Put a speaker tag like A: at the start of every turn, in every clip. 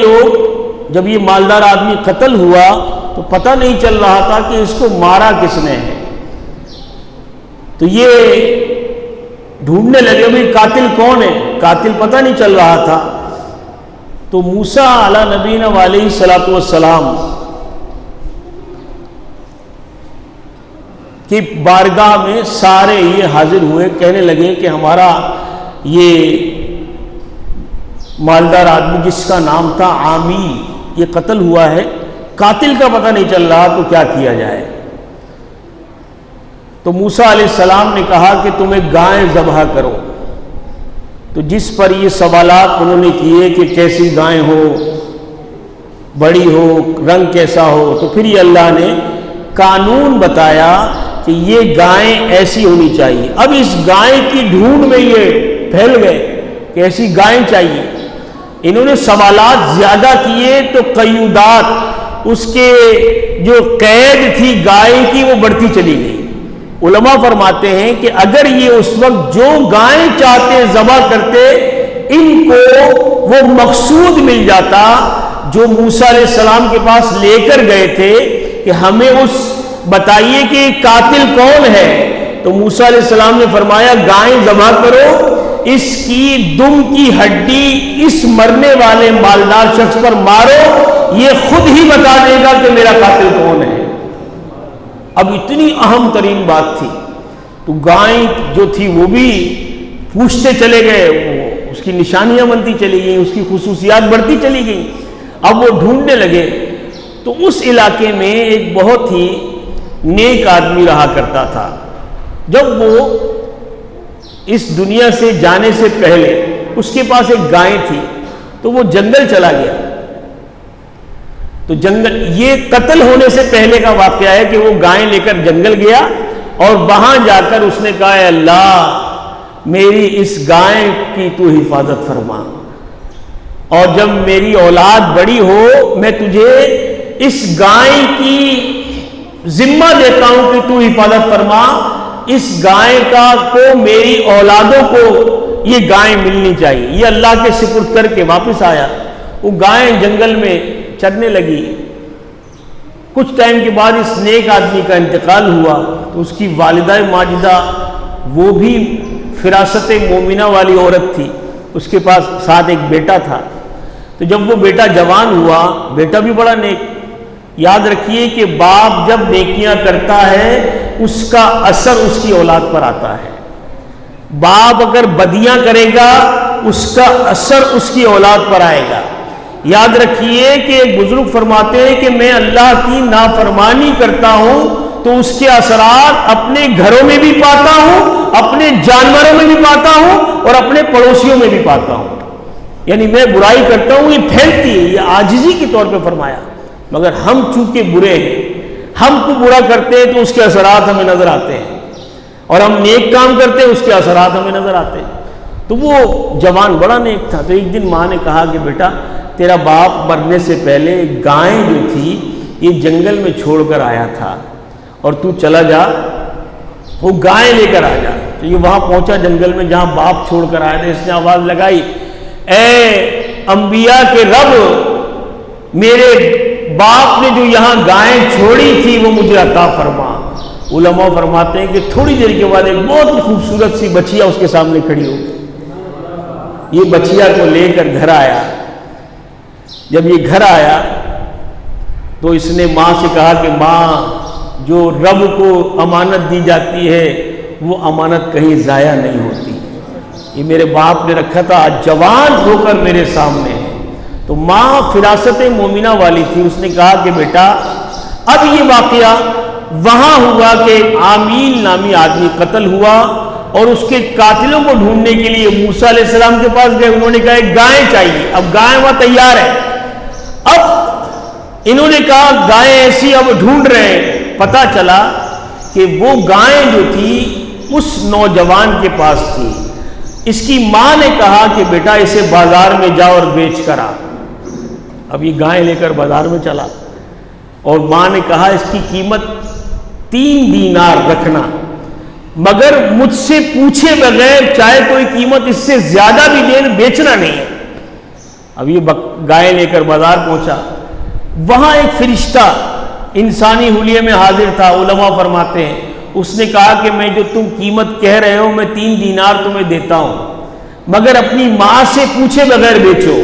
A: لوگ جب یہ مالدار آدمی قتل ہوا تو پتہ نہیں چل رہا تھا کہ اس کو مارا کس نے ہے، تو یہ ڈھونڈنے لگے بھئی قاتل کون ہے، قاتل پتہ نہیں چل رہا تھا۔ تو موسیٰ علیہ نبینا علیہ الصلوۃ والسلام کی بارگاہ میں سارے یہ حاضر ہوئے، کہنے لگے کہ ہمارا یہ مالدار آدمی جس کا نام تھا عامیل یہ قتل ہوا ہے، قاتل کا پتہ نہیں چل رہا، تو کیا کیا جائے؟ تو موسیٰ علیہ السلام نے کہا کہ تم ایک گائے ذبح کرو۔ تو جس پر یہ سوالات انہوں نے کیے کہ کیسی گائے ہو، بڑی ہو، رنگ کیسا ہو، تو پھر یہ اللہ نے قانون بتایا کہ یہ گائیں ایسی ہونی چاہیے۔ اب اس گائے کی ڈھونڈ میں یہ پھیل گئے کہ ایسی گائیں چاہیے۔ انہوں نے سوالات زیادہ کیے تو قیودات، اس کے جو قید تھی گائے کی وہ بڑھتی چلی گئی۔ علماء فرماتے ہیں کہ اگر یہ اس وقت جو گائیں چاہتے ذبح کرتے، ان کو وہ مقصود مل جاتا جو موسیٰ علیہ السلام کے پاس لے کر گئے تھے کہ ہمیں اس بتائیے کہ قاتل کون ہے، تو موسیٰ علیہ السلام نے فرمایا گائیں ذبح کرو، اس کی دم کی ہڈی اس مرنے والے مالدار شخص پر مارو، یہ خود ہی بتا دے گا کہ میرا قاتل کون ہے۔ اب اتنی اہم ترین بات تھی، تو گائیں جو تھی وہ بھی پوچھتے چلے گئے، وہ اس کی نشانیاں بنتی چلی گئیں، اس کی خصوصیات بڑھتی چلی گئیں۔ اب وہ ڈھونڈنے لگے، تو اس علاقے میں ایک بہت ہی نیک آدمی رہا کرتا تھا۔ جب وہ اس دنیا سے جانے سے پہلے اس کے پاس ایک گائے تھی، تو وہ جنگل چلا گیا۔ تو جنگل، یہ قتل ہونے سے پہلے کا واقعہ ہے کہ وہ گائے لے کر جنگل گیا، اور وہاں جا کر اس نے کہا اے اللہ میری اس گائے کی تو حفاظت فرما، اور جب میری اولاد بڑی ہو میں تجھے اس گائے کی ذمہ دیتا ہوں کہ تو حفاظت فرما، اس گائے کو میری اولادوں کو یہ گائے ملنی چاہیے۔ یہ اللہ کے سپرد کر کے واپس آیا۔ وہ گائے جنگل میں چرنے لگی۔ کچھ ٹائم کے بعد اس نیک آدمی کا انتقال ہوا، تو اس کی والدہ ماجدہ وہ بھی فراست مومنہ والی عورت تھی، اس کے پاس ساتھ ایک بیٹا تھا۔ تو جب وہ بیٹا جوان ہوا، بیٹا بھی بڑا نیک، یاد رکھیے کہ باپ جب نیکیاں کرتا ہے اس کا اثر اس کی اولاد پر آتا ہے۔ باپ اگر بدیاں کرے گا اس کا اثر اس کی اولاد پر آئے گا۔ یاد رکھیے کہ ایک بزرگ فرماتے ہیں کہ میں اللہ کی نافرمانی کرتا ہوں تو اس کے اثرات اپنے گھروں میں بھی پاتا ہوں، اپنے جانوروں میں بھی پاتا ہوں، اور اپنے پڑوسیوں میں بھی پاتا ہوں۔ یعنی میں برائی کرتا ہوں یہ پھیلتی ہے، یہ عاجزی کے طور پہ فرمایا۔ مگر ہم چونکہ برے ہیں، ہم کو برا کرتے ہیں تو اس کے اثرات ہمیں نظر آتے ہیں، اور ہم نیک کام کرتے ہیں اس کے اثرات ہمیں نظر آتے ہیں۔ تو وہ جوان بڑا نیک تھا۔ تو ایک دن ماں نے کہا کہ بیٹا تیرا باپ مرنے سے پہلے گائیں جو تھی یہ جنگل میں چھوڑ کر آیا تھا، اور تو چلا جا وہ گائیں لے کر آ جا۔ تو یہ وہاں پہنچا جنگل میں جہاں باپ چھوڑ کر آئے تھے۔ اس نے آواز لگائی اے انبیاء کے رب، میرے باپ نے جو یہاں گائیں چھوڑی تھی وہ مجھے عطا فرما۔ علماء فرماتے ہیں کہ تھوڑی دیر کے بعد ایک بہت خوبصورت سی بچیا اس کے سامنے کھڑی ہو گئی۔ یہ بچیا کو لے کر گھر آیا۔ جب یہ گھر آیا تو اس نے ماں سے کہا کہ ماں، جو رب کو امانت دی جاتی ہے وہ امانت کہیں ضائع نہیں ہوتی، یہ میرے باپ نے رکھا تھا، آج جوان ہو کر میرے سامنے ہے۔ تو ماں فراست مومنہ والی تھی، اس نے کہا کہ بیٹا اب یہ واقعہ وہاں ہوا کہ عامیل نامی آدمی قتل ہوا، اور اس کے قاتلوں کو ڈھونڈنے کے لیے موسیٰ علیہ السلام کے پاس گئے۔ انہوں نے کہا ایک گائے چاہیے، اب گائے وہاں تیار ہے۔ اب انہوں نے کہا گائے ایسی، اب ڈھونڈ رہے ہیں۔ پتہ چلا کہ وہ گائے جو تھی اس نوجوان کے پاس تھی۔ اس کی ماں نے کہا کہ بیٹا اسے بازار میں جا اور بیچ کر آ۔ اب یہ گائے لے کر بازار میں چلا، اور ماں نے کہا اس کی قیمت 3 دینار رکھنا، مگر مجھ سے پوچھے بغیر چاہے کوئی قیمت اس سے زیادہ بھی دے، بیچنا نہیں ہے۔ اب یہ گائے لے کر بازار پہنچا، وہاں ایک فرشتہ انسانی حلیے میں حاضر تھا۔ علماء فرماتے ہیں اس نے کہا کہ میں جو تم قیمت کہہ رہے ہو میں 3 دینار تمہیں دیتا ہوں، مگر اپنی ماں سے پوچھے بغیر بیچو۔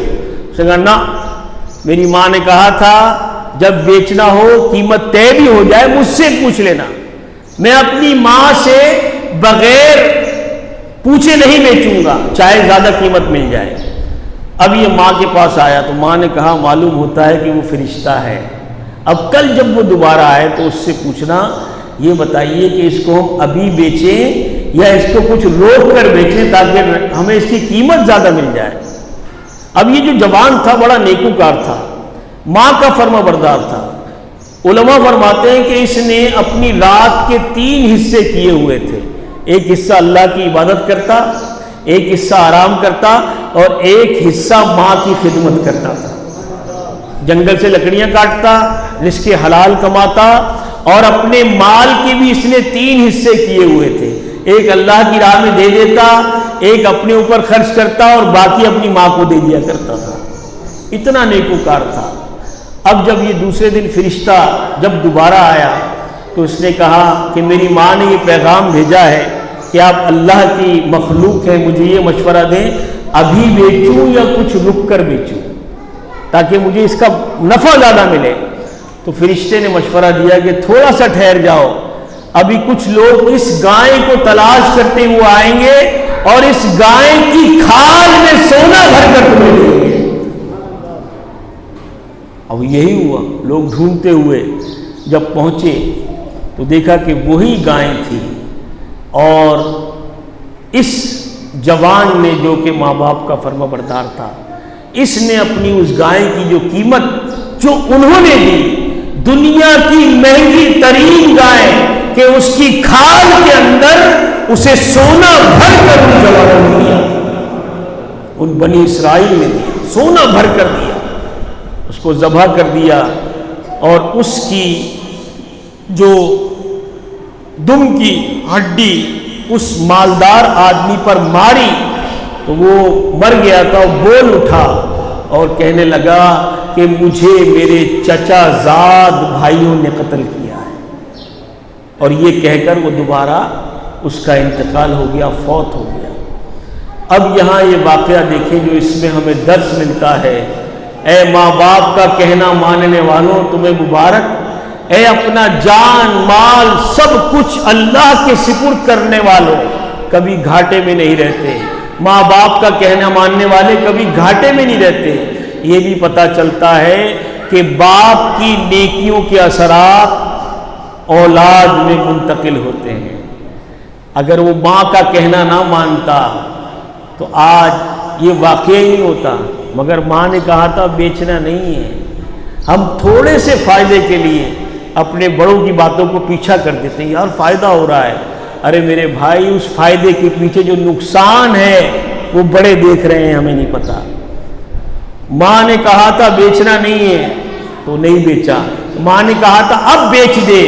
A: اس نے کہا نہ، میری ماں نے کہا تھا جب بیچنا ہو قیمت طے بھی ہو جائے مجھ سے پوچھ لینا، میں اپنی ماں سے بغیر پوچھے نہیں بیچوں گا چاہے زیادہ قیمت مل جائے۔ اب یہ ماں کے پاس آیا تو ماں نے کہا معلوم ہوتا ہے کہ وہ فرشتہ ہے، اب کل جب وہ دوبارہ آئے تو اس سے پوچھنا یہ بتائیے کہ اس کو ہم ابھی بیچیں یا اس کو کچھ روک کر بیچیں تاکہ ہمیں اس کی قیمت زیادہ مل جائے۔ اب یہ جو جوان تھا بڑا نیکوکار تھا، ماں کا فرما بردار تھا۔ علماء فرماتے ہیں کہ اس نے اپنی رات کے 3 حصے کیے ہوئے تھے، ایک حصہ اللہ کی عبادت کرتا، ایک حصہ آرام کرتا اور ایک حصہ ماں کی خدمت کرتا تھا۔ جنگل سے لکڑیاں کاٹتا، رزق حلال کماتا، اور اپنے مال کے بھی اس نے 3 حصے کیے ہوئے تھے، ایک اللہ کی راہ میں دے دیتا، ایک اپنے اوپر خرچ کرتا اور باقی اپنی ماں کو دے دیا کرتا تھا۔ اتنا نیکوکار تھا۔ اب جب یہ دوسرے دن فرشتہ جب دوبارہ آیا تو اس نے کہا کہ میری ماں نے یہ پیغام بھیجا ہے کہ آپ اللہ کی مخلوق ہیں، مجھے یہ مشورہ دیں ابھی بیچوں یا کچھ رک کر بیچوں تاکہ مجھے اس کا نفع زیادہ ملے۔ تو فرشتے نے مشورہ دیا کہ تھوڑا سا ٹھہر جاؤ، ابھی کچھ لوگ اس گائے کو تلاش کرتے ہوئے آئیں گے اور اس گائے کی کھال میں سونا بھر کر تمہیں دیں گے۔ اب یہی ہوا، لوگ ڈھونڈتے ہوئے جب پہنچے تو دیکھا کہ وہی گائے تھی، اور اس جوان نے جو کہ ماں باپ کا فرما بردار تھا، اس نے اپنی اس گائے کی جو قیمت جو انہوں نے دی، دنیا کی مہنگی ترین گائے کہ اس کی کھال کے اندر اسے سونا بھر کر ان جوانوں نے دیا، ان بنی اسرائیل نے دیا، سونا بھر کر دیا، اس کو ذبح کر دیا اور اس کی جو دم کی ہڈی اس مالدار آدمی پر ماری تو وہ مر گیا تھا، وہ بول اٹھا اور کہنے لگا کہ مجھے میرے چچا زاد بھائیوں نے قتل کیا ہے، اور یہ کہہ کر وہ دوبارہ اس کا انتقال ہو گیا، فوت ہو گیا۔ اب یہاں یہ واقعہ دیکھیں جو اس میں ہمیں درس ملتا ہے۔ اے ماں باپ کا کہنا ماننے والوں تمہیں مبارک، اے اپنا جان مال سب کچھ اللہ کے سپرد کرنے والوں کبھی گھاٹے میں نہیں رہتے۔ ماں باپ کا کہنا ماننے والے کبھی گھاٹے میں نہیں رہتے۔ یہ بھی پتہ چلتا ہے کہ باپ کی نیکیوں کے اثرات اولاد میں منتقل ہوتے ہیں۔ اگر وہ ماں کا کہنا نہ مانتا تو آج یہ واقعہ ہی نہیں ہوتا، مگر ماں نے کہا تھا بیچنا نہیں ہے۔ ہم تھوڑے سے فائدے کے لیے اپنے بڑوں کی باتوں کو پیچھا کر دیتے ہیں، یار فائدہ ہو رہا ہے، ارے میرے بھائی اس فائدے کے پیچھے جو نقصان ہے وہ بڑے دیکھ رہے ہیں، ہمیں نہیں پتا۔ ماں نے کہا تھا بیچنا نہیں ہے تو نہیں بیچا، ماں نے کہا تھا اب بیچ دے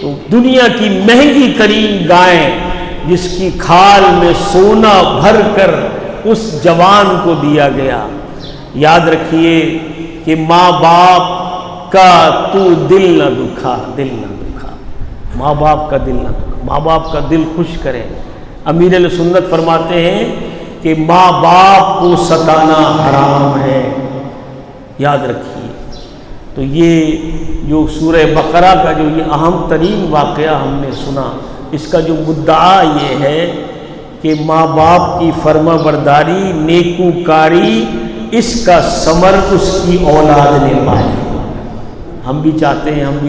A: تو دنیا کی مہنگی ترین گائے جس کی کھال میں سونا بھر کر اس جوان کو دیا گیا۔ یاد رکھیے کہ ماں باپ کا تو دل نہ دکھا، دل نہ دکھا، ماں باپ کا دل نہ دکھا، ماں باپ کا دل خوش کرے۔ امیر اہل سنت فرماتے ہیں کہ ماں باپ کو ستانا حرام ہے، یاد رکھیے۔ تو یہ جو سورہ بقرہ کا جو یہ اہم ترین واقعہ ہم نے سنا، اس کا جو مدعا یہ ہے کہ ماں باپ کی فرما برداری، نیکوکاری، اس کا ثمر اس کی اولاد نے پایا۔ ہم بھی چاہتے ہیں ہم بھی